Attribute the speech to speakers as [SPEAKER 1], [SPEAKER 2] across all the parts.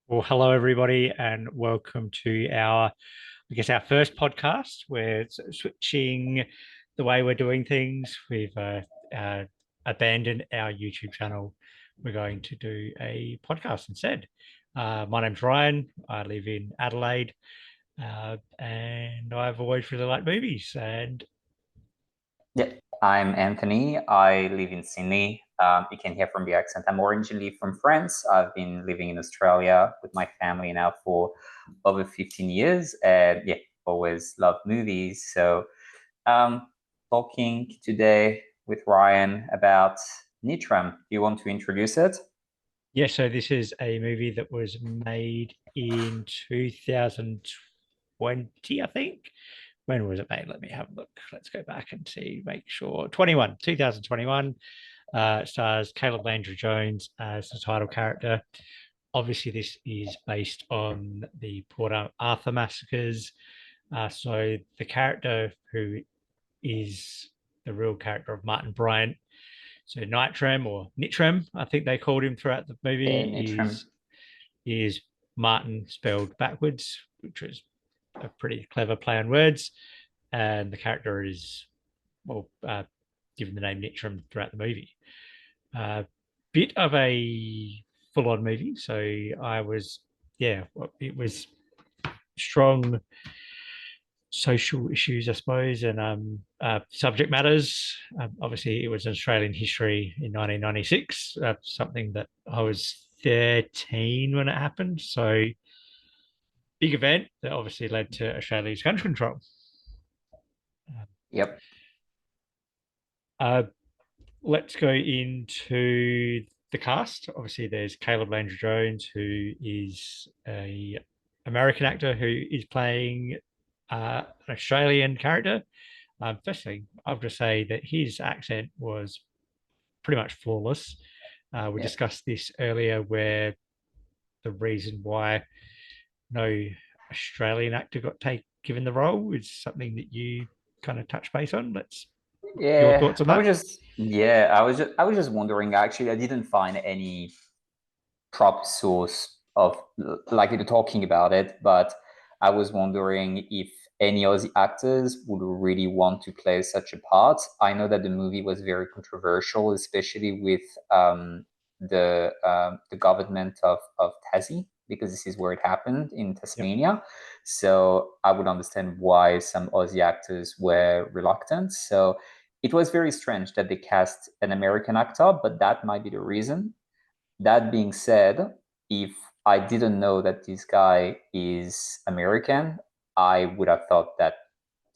[SPEAKER 1] Well, hello everybody, and welcome to our first podcast. We're switching the way we're doing things. We've uh, abandoned our YouTube channel. We're going to do a podcast instead. My name's Ryan. I live in Adelaide, and I've always really liked movies. And
[SPEAKER 2] Yeah, I'm Anthony. I live in Sydney. You can hear from the accent. I'm originally from France. I've been living in Australia with my family now for over 15 years. And yeah, always loved movies. So, um, talking today with Ryan about Nitram. Do you want to introduce it?
[SPEAKER 1] yeah, so this is a movie that was made in 2020, I think. When was it made? Let me have a look. Let's go back and see, make sure. 2021. Stars Caleb Landry Jones as the title character. Obviously, this is based on the Port Arthur massacres. So the character who is the real character of Martin Bryant, so Nitram, I think they called him throughout the
[SPEAKER 2] Yeah,
[SPEAKER 1] movie,
[SPEAKER 2] Nitram.
[SPEAKER 1] is Martin spelled backwards, which was a pretty clever play on words. And the character is given the name Nitram throughout the movie. Bit of a full-on movie, so it was strong social issues, I suppose, and subject matters. Obviously, it was Australian history in 1996, something that I was 13 when it happened. So big event that obviously led to Australia's gun control.
[SPEAKER 2] Yep.
[SPEAKER 1] Uh, let's go into the cast. Obviously, there's Caleb Landry Jones, who is a American actor who is playing an Australian character. Firstly, I'll just say that his accent was pretty much flawless. We
[SPEAKER 2] Yep.
[SPEAKER 1] discussed this earlier, where the reason why no Australian actor got given the role is something that you kind of touch base on. Let's Your
[SPEAKER 2] Yeah,
[SPEAKER 1] thoughts on that?
[SPEAKER 2] I was just wondering actually. I didn't find any prop source of like you're talking about it, but I was wondering if any Aussie actors would really want to play such a part. I know that the movie was very controversial, especially with the government of Tassie, because this is where it happened in
[SPEAKER 1] Yep.
[SPEAKER 2] Tasmania. So I would understand why some Aussie actors were reluctant. So it was very strange that they cast an American actor, but that might be the reason. That being said, if I didn't know that this guy is American, I would have thought that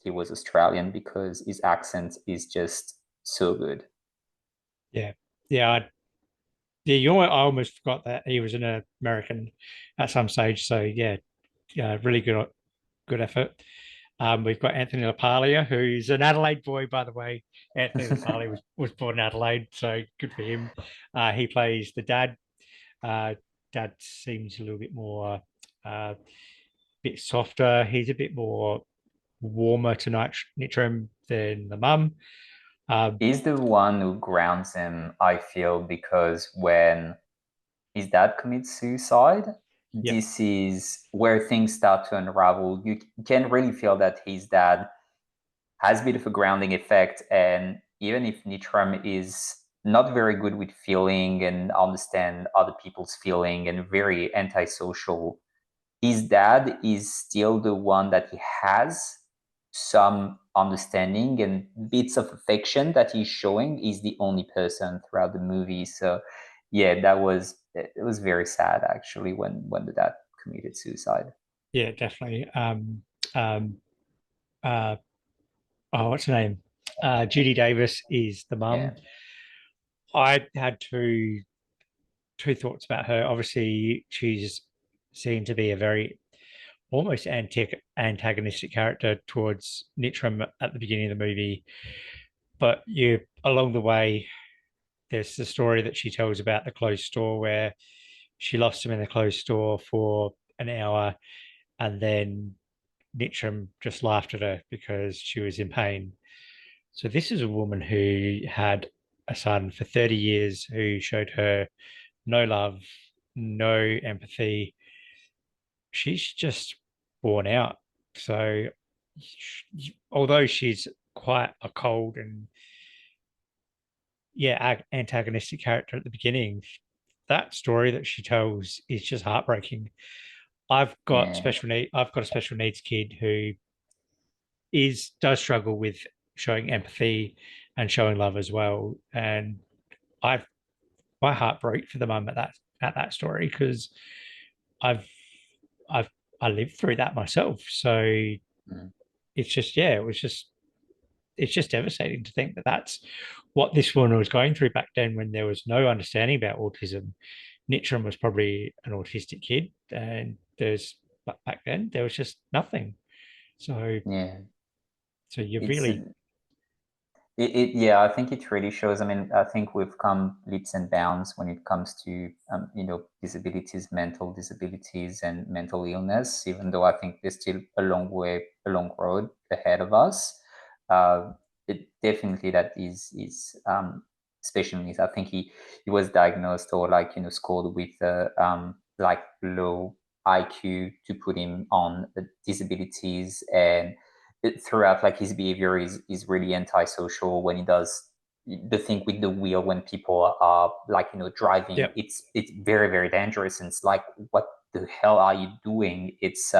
[SPEAKER 2] he was Australian because his accent is just so good.
[SPEAKER 1] Yeah. Yeah. I almost forgot that he was an American at some stage. So yeah, really good effort. We've got Anthony LaPaglia, who's an Adelaide boy, by the way. Anthony LaPaglia was born in Adelaide, so good for him. He plays the dad. Uh, Dad seems a little bit more, bit softer. He's a bit more warmer to Nitram than the mum. Um,
[SPEAKER 2] He's the one who grounds him, I feel, because when his dad commits suicide,
[SPEAKER 1] yep,
[SPEAKER 2] this is where things start to unravel. You can really feel that his dad has a bit of a grounding effect. And even if Nitram is not very good with feeling and understand other people's feeling and very antisocial, his dad is still the one that he has some understanding and bits of affection that he's showing. Is the only person throughout the movie. So yeah, it was very sad actually when the dad committed suicide.
[SPEAKER 1] yeah, definitely. Um, uh, oh, what's her name? Judy Davis is the
[SPEAKER 2] Yeah.
[SPEAKER 1] mum. I had two thoughts about her. Obviously, she's seen to be a very almost antagonistic character towards Nitram at the beginning of the movie. But you along the way, there's the story that she tells about the closed store where she lost him in the closed store for an hour, and then Nitram just laughed at her because she was in pain. So this is a woman who had a son for 30 years who showed her no love, no empathy. she's just worn out. So, although she's quite a cold and yeah antagonistic character at the beginning, that story that she tells is just heartbreaking.
[SPEAKER 2] Yeah.
[SPEAKER 1] I've got a special needs kid who is does struggle with showing empathy and showing love as well. And I've my heart broke for the mum at that story because I've I've I lived through that myself. So
[SPEAKER 2] Mm.
[SPEAKER 1] it's just yeah, it's just devastating to think that that's what this woman was going through back then when there was no understanding about autism. Nitram was probably an autistic kid, and but back then there was just nothing. So
[SPEAKER 2] Yeah.
[SPEAKER 1] so you
[SPEAKER 2] It's
[SPEAKER 1] really
[SPEAKER 2] yeah, I think it really shows. I mean, I think we've come leaps and bounds when it comes to disabilities, mental disabilities, and mental illness. Even though I think there's still a long road ahead of us. Uh, it definitely that is special needs. I think he was diagnosed or like scored with like low IQ to put him on disabilities and throughout like his behavior is really antisocial when he does the thing with the wheel when people are like driving.
[SPEAKER 1] yep.
[SPEAKER 2] It's very very dangerous and it's like what the hell are you doing? It's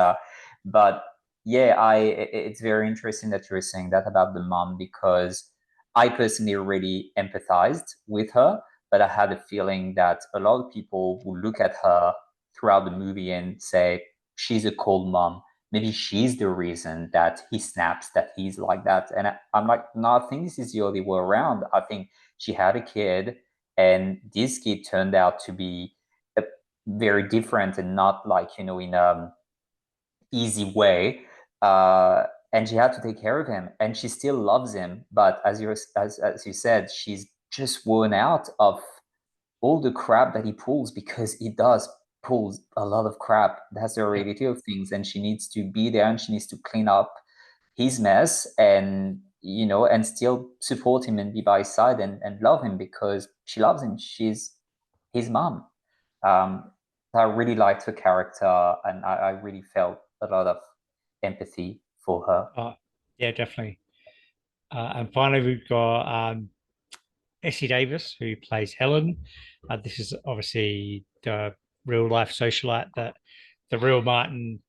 [SPEAKER 2] but yeah, it's very interesting that you're saying that about the mom because I personally really empathized with her, but I had a feeling that a lot of people will look at her throughout the movie and say she's a cold mom, maybe she's the reason that he snaps, that he's like that. And I'm like, no, I think this is the other way around. I think she had a kid, and this kid turned out to be very different and not like, in easy way. And she had to take care of him, and she still loves him. But as you said, she's just worn out of all the crap that he pulls because he does pulls a lot of crap. That's the
[SPEAKER 1] Yep.
[SPEAKER 2] reality of things, and she needs to be there and she needs to clean up his mess and and still support him and be by his side and love him because she loves him. She's his mom. Um, I really liked her character, and I really felt a lot of empathy for her.
[SPEAKER 1] Yeah, definitely. And finally, we've got Essie Davis, who plays Helen. This is obviously the real life socialite that the real Martin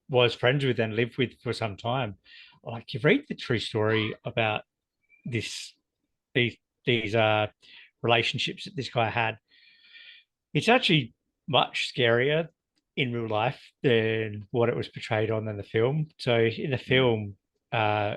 [SPEAKER 1] was friends with and lived with for some time. Like you read the true story about this these these relationships that this guy had. It's actually much scarier in real life than what it was portrayed on in the film. So in the
[SPEAKER 2] Mm.
[SPEAKER 1] film, uh,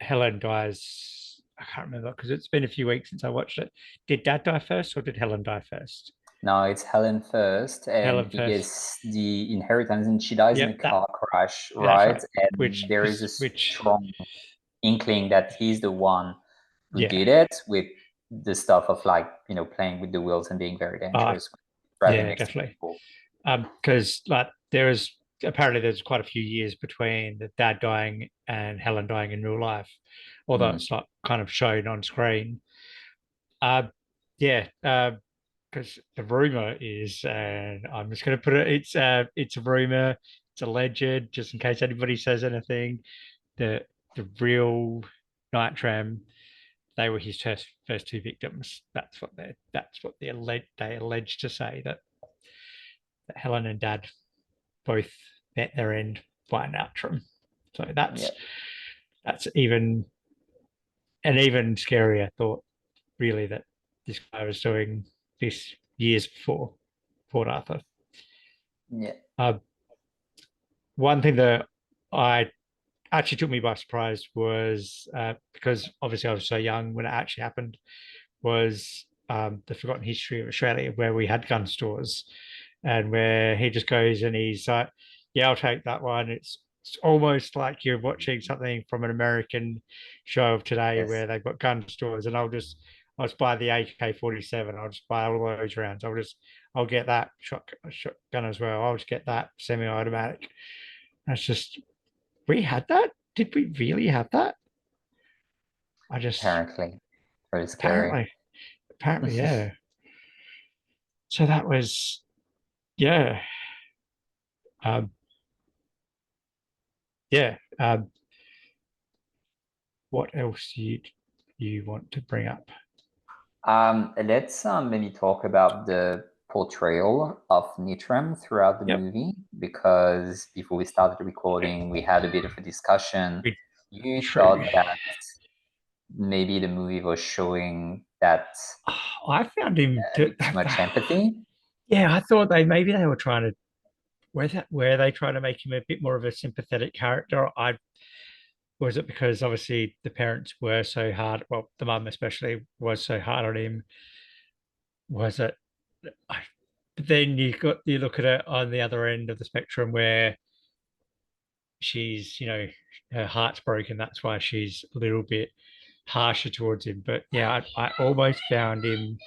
[SPEAKER 1] Helen dies. I can't remember because it's been a few weeks since I watched it. Did Dad die first or did Helen die first?
[SPEAKER 2] No, it's Helen first, and
[SPEAKER 1] Helen
[SPEAKER 2] he
[SPEAKER 1] first.
[SPEAKER 2] gets the inheritance, and she dies in a
[SPEAKER 1] Yep, that
[SPEAKER 2] car crash,
[SPEAKER 1] that's
[SPEAKER 2] right?
[SPEAKER 1] right.
[SPEAKER 2] And there is a
[SPEAKER 1] Which
[SPEAKER 2] strong inkling that he's the one who
[SPEAKER 1] yeah.
[SPEAKER 2] did it with the stuff of like, playing with the wheels and being very
[SPEAKER 1] Uh
[SPEAKER 2] dangerous when driving
[SPEAKER 1] yeah,
[SPEAKER 2] next to
[SPEAKER 1] definitely.
[SPEAKER 2] people.
[SPEAKER 1] Because like there is apparently there's quite a few years between the dad dying and Helen dying in real life, although
[SPEAKER 2] Mm,
[SPEAKER 1] it's not kind of shown on screen. Uh, yeah, because the rumor is, and I'm just going to put it, it's a rumor, it's a legend, just in case anybody says anything. The real Nitram, they were his first two victims. That's what they allege to say that Helen and Dad both met their end by Nitram. So
[SPEAKER 2] yeah,
[SPEAKER 1] that's an even scarier thought, really, that this guy was doing this years before Port Arthur.
[SPEAKER 2] yeah,
[SPEAKER 1] Uh, One thing that I actually took me by surprise was because obviously I was so young when it actually happened was the forgotten history of Australia where we had gun stores and where he just goes and he's like, yeah, I'll take that one. It's almost like you're watching something from an American show of today
[SPEAKER 2] yes,
[SPEAKER 1] where they've got gun stores and I'll just buy the AK-47. I'll just buy all those rounds. I'll get that shotgun as well. I'll just get that semi-automatic. That's just we had that. Did we really have that? I just
[SPEAKER 2] apparently, very scary.
[SPEAKER 1] apparently apparently yeah. So that was yeah. Um, yeah. What else you want to bring up?
[SPEAKER 2] Let's maybe talk about the portrayal of Nitram throughout the
[SPEAKER 1] Yep,
[SPEAKER 2] movie, because before we started recording, we had a bit of a discussion. You
[SPEAKER 1] true.
[SPEAKER 2] thought that maybe the movie was showing that
[SPEAKER 1] I found him
[SPEAKER 2] a
[SPEAKER 1] to,
[SPEAKER 2] bit too much empathy.
[SPEAKER 1] yeah, I thought they were trying to were they trying to make him a bit more of a sympathetic character? I was it because obviously the parents were so hard, well, the mum especially was so hard on him. Was it I, but then you look at it on the other end of the spectrum where she's, her heart's broken. That's why she's a little bit harsher towards him. But yeah, I almost found him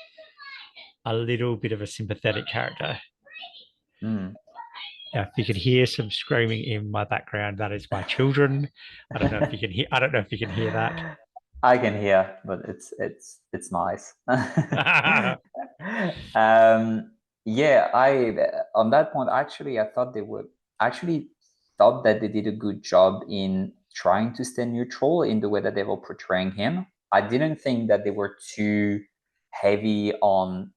[SPEAKER 1] a little bit of a sympathetic character.
[SPEAKER 2] Hmm.
[SPEAKER 1] If you could hear some screaming in my background, that is my children. I don't know if you can hear. I don't know if you can hear that.
[SPEAKER 2] I can hear, but it's nice.
[SPEAKER 1] Yeah,
[SPEAKER 2] Yeah, I on that point actually I thought they would actually thought that they did a good job in trying to stay neutral in the way that they were portraying him. I didn't think that they were too heavy on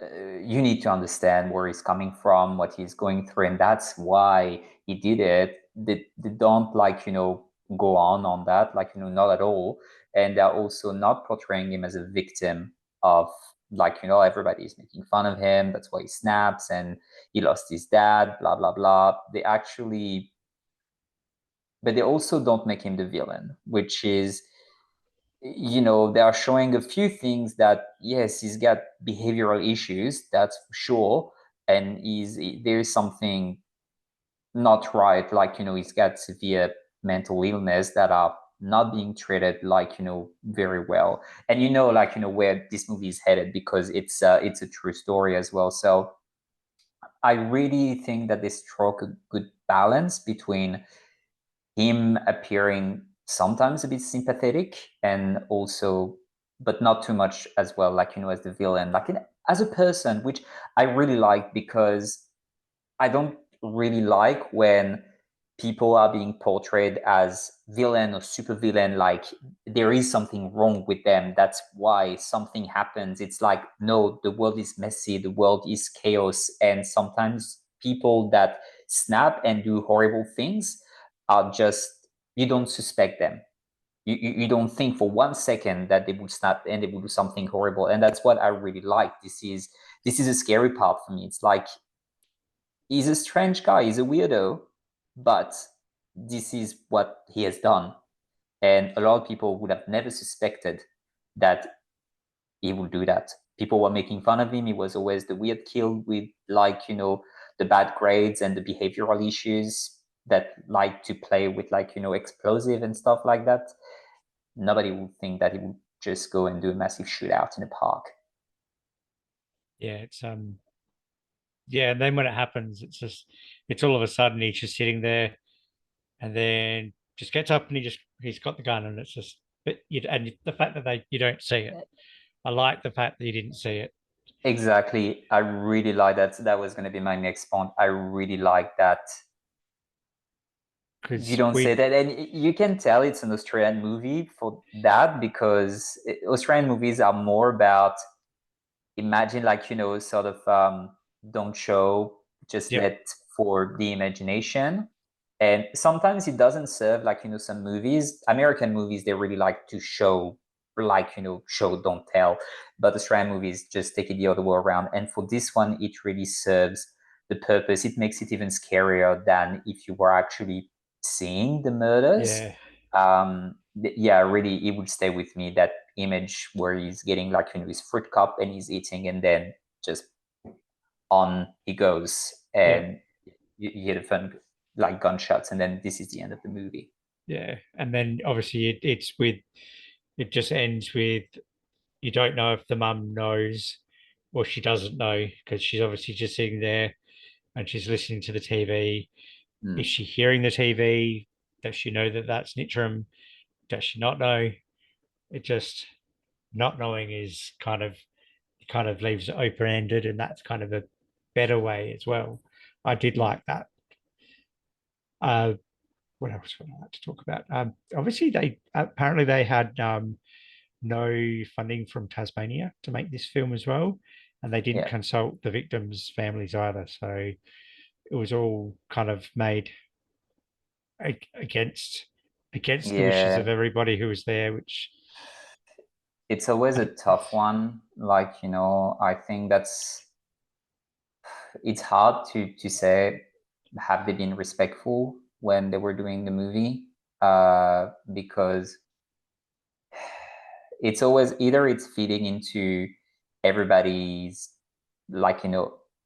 [SPEAKER 2] you need to understand where he's coming from, what he's going through, and that's why he did it. They don't like, go on that, like, not at all. And they're also not portraying him as a victim of, like, everybody's making fun of him. That's why he snaps and he lost his dad, blah, blah, blah. They actually, but they also don't make him the villain, which is, they are showing a few things that yes, he's got behavioral issues, that's for sure, and there is something not right, like he's got severe mental illness that are not being treated, like very well. And like where this movie is headed, because it's a true story as well. So I really think that they struck a good balance between him appearing sometimes a bit sympathetic and also, but not too much as well, like as the villain, like as a person, which I really like, because I don't really like when people are being portrayed as villain or super villain, like there is something wrong with them, that's why something happens. It's like, no, the world is messy, the world is chaos, and sometimes people that snap and do horrible things are just, you don't suspect them. You don't think for 1 second that they would snap and they would do something horrible, and that's what I really like. This is a scary part for me. It's like, he's a strange guy, he's a weirdo, but this is what he has done. And a lot of people would have never suspected that he would do that. People were making fun of him. He was always the weird kid with, like, the bad grades and the behavioral issues that like to play with, like, explosive and stuff like that. Nobody would think that he would just go and do a massive shootout in a park.
[SPEAKER 1] it's yeah, and then when it happens, it's all of a sudden he's just sitting there and then just gets up and he's got the gun and it's just but and the fact that you don't see it. I like the fact that you didn't see it
[SPEAKER 2] Exactly. I really like that. That was going to be my next point. I really like that you
[SPEAKER 1] because
[SPEAKER 2] don't say
[SPEAKER 1] we
[SPEAKER 2] that, and you can tell it's an Australian movie for that, because Australian movies are more about, imagine, like, sort of, don't show, just
[SPEAKER 1] yep,
[SPEAKER 2] let for the imagination. And sometimes it doesn't serve, like, some movies, American movies, they really like to show, like, show don't tell. But Australian movies just take it the other way around, and for this one it really serves the purpose. It makes it even scarier than if you were actually seeing the murders.
[SPEAKER 1] yeah,
[SPEAKER 2] Yeah, really, it would stay with me, that image where he's getting, like, his fruit cup and he's eating, and then just on he goes,
[SPEAKER 1] yep,
[SPEAKER 2] and you hear the fun, like, gunshots, and then this is the end of the movie.
[SPEAKER 1] yeah, and then obviously it just ends with you don't know if the mum knows or she doesn't know because she's obviously just sitting there and she's listening to the TV. Is
[SPEAKER 2] Mm,
[SPEAKER 1] she hearing the TV? Does she know that that's Nitram? Does she not know? It just not knowing is kind of leaves it open ended, and that's kind of a better way as well. I did
[SPEAKER 2] mm,
[SPEAKER 1] like that. Uh, what else would I like to talk about? Obviously, they apparently they had no funding from Tasmania to make this film as well, and they didn't
[SPEAKER 2] Yeah.
[SPEAKER 1] consult the victims' families either. So it was all kind of made against the wishes of
[SPEAKER 2] Yeah.
[SPEAKER 1] everybody who was there, which
[SPEAKER 2] It's always
[SPEAKER 1] I
[SPEAKER 2] a
[SPEAKER 1] think,
[SPEAKER 2] tough one. Like, I think it's hard to say have they been respectful when they were doing the movie, because it's always either it's feeding into everybody's, like,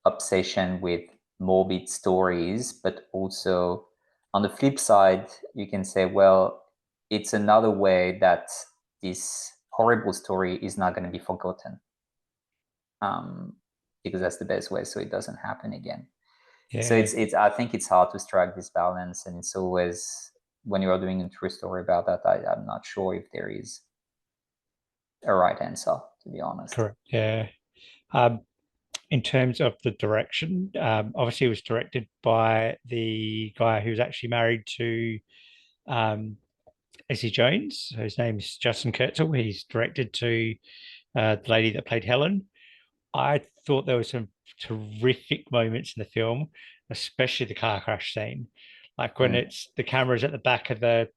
[SPEAKER 2] obsession with morbid stories, but also on the flip side you can say, well, it's another way that this horrible story is not going to be forgotten, um, because that's the best way so it doesn't happen again. So
[SPEAKER 1] yeah,
[SPEAKER 2] it's I think it's hard to strike this balance, and it's always, when you are doing a true story about that, I'm not sure if there is a right answer, to be honest.
[SPEAKER 1] correct, yeah. Um, in terms of the direction, obviously it was directed by the guy who's actually married to um, Essie Jones. His name's Justin Kurzel. He's directed to the lady that played Helen. I thought there were some terrific moments in the film, especially the car crash scene. Like when
[SPEAKER 2] Mm.
[SPEAKER 1] it's the camera's at the back of the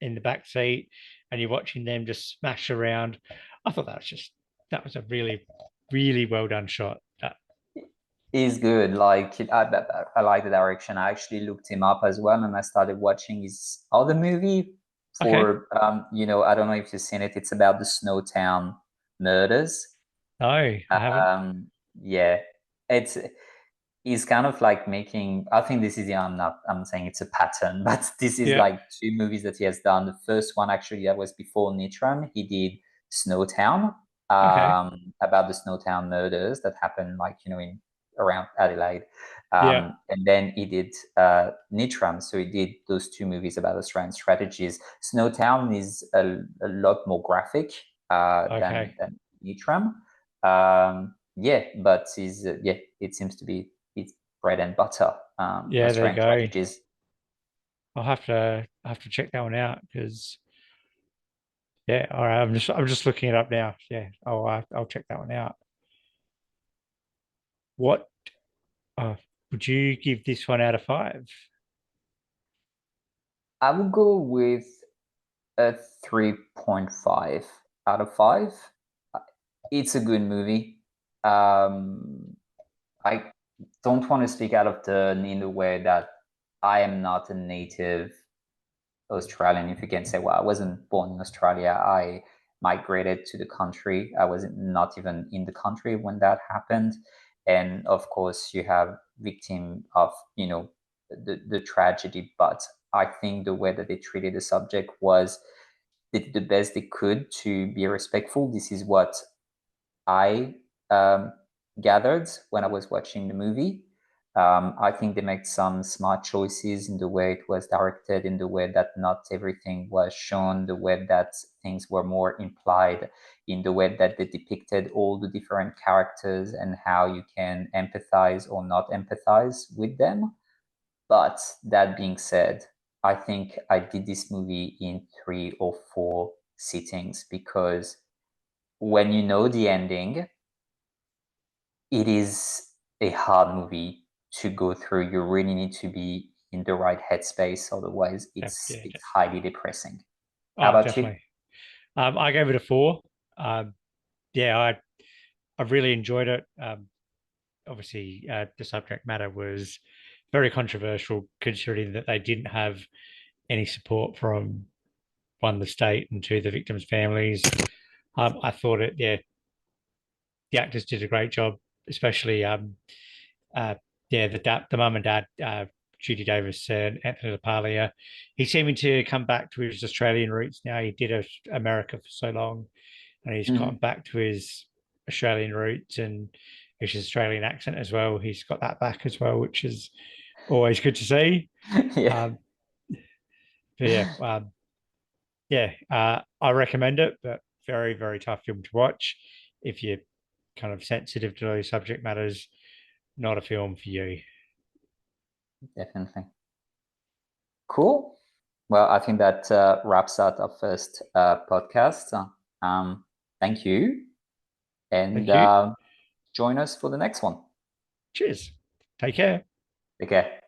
[SPEAKER 1] in the back seat, and you're watching them just smash around. I thought that was a really well done shot.
[SPEAKER 2] He's good. Like, I like the direction. I actually looked him up as well, and I started watching his other movie
[SPEAKER 1] Okay,
[SPEAKER 2] for, I don't know if you've seen it. It's about the Snowtown murders.
[SPEAKER 1] no, I haven't.
[SPEAKER 2] Yeah, it's he's kind of like making, I think this is, I'm saying it's a pattern, but this is
[SPEAKER 1] Yeah,
[SPEAKER 2] like two movies that he has done. The first one actually that was before Nitram. He did Snowtown,
[SPEAKER 1] okay,
[SPEAKER 2] about the Snowtown murders that happened, like, in around Adelaide.
[SPEAKER 1] yeah,
[SPEAKER 2] And then he did Nitram. So he did those two movies about Australian strategies. Snowtown is a lot more graphic
[SPEAKER 1] okay,
[SPEAKER 2] than Nitram. Yeah, but yeah, it seems to be it's bread and butter.
[SPEAKER 1] yeah. There you
[SPEAKER 2] Australian
[SPEAKER 1] go.
[SPEAKER 2] strategies.
[SPEAKER 1] I have to check that one out because yeah. All right, I'm just looking it up now. Yeah. Oh, I'll check that one out. What would you give this one out of five?
[SPEAKER 2] I would go with a 3.5 out of 5. Uh, It's a good movie. I don't want to speak out of turn in the way that I am not a native Australian. If you can say, well, I wasn't born in Australia, I migrated to the country. I was not even in the country when that happened. And of course, you have victim of, the tragedy. But I think the way that they treated the subject was they did the best they could to be respectful. This is what I gathered when I was watching the movie. I think they made some smart choices in the way it was directed, in the way that not everything was shown, the way that things were more implied, in the way that they depicted all the different characters and how you can empathize or not empathize with them. But that being said, I think I did this movie in 3 or 4 sittings, because when you know the ending, it is a hard movie to go through. You really need to be in the right headspace, otherwise
[SPEAKER 1] Yeah,
[SPEAKER 2] it's highly depressing. How
[SPEAKER 1] oh,
[SPEAKER 2] about you?
[SPEAKER 1] definitely. I gave it a 4. Yeah, I really enjoyed it. Obviously, the subject matter was very controversial, considering that they didn't have any support from one, the state, and two, the victims' families. I thought the actors did a great job, especially uh, yeah, the mum and dad, Judy Davis and Anthony LaPaglia. He's seeming to come back to his Australian roots now. He did America for so long, and he's gotten
[SPEAKER 2] Mhm.
[SPEAKER 1] back to his Australian roots and his Australian accent as well. He's got that back as well, which is always good to see.
[SPEAKER 2] Yeah,
[SPEAKER 1] Um, but yeah, I recommend it, but very tough film to watch if you're kind of sensitive to those subject matters. Not a film for you.
[SPEAKER 2] definitely. Cool. Well, I think that wraps up our first podcast. Thank you, and
[SPEAKER 1] Thank you.
[SPEAKER 2] join us for the next one.
[SPEAKER 1] Cheers. Take care.
[SPEAKER 2] Take care.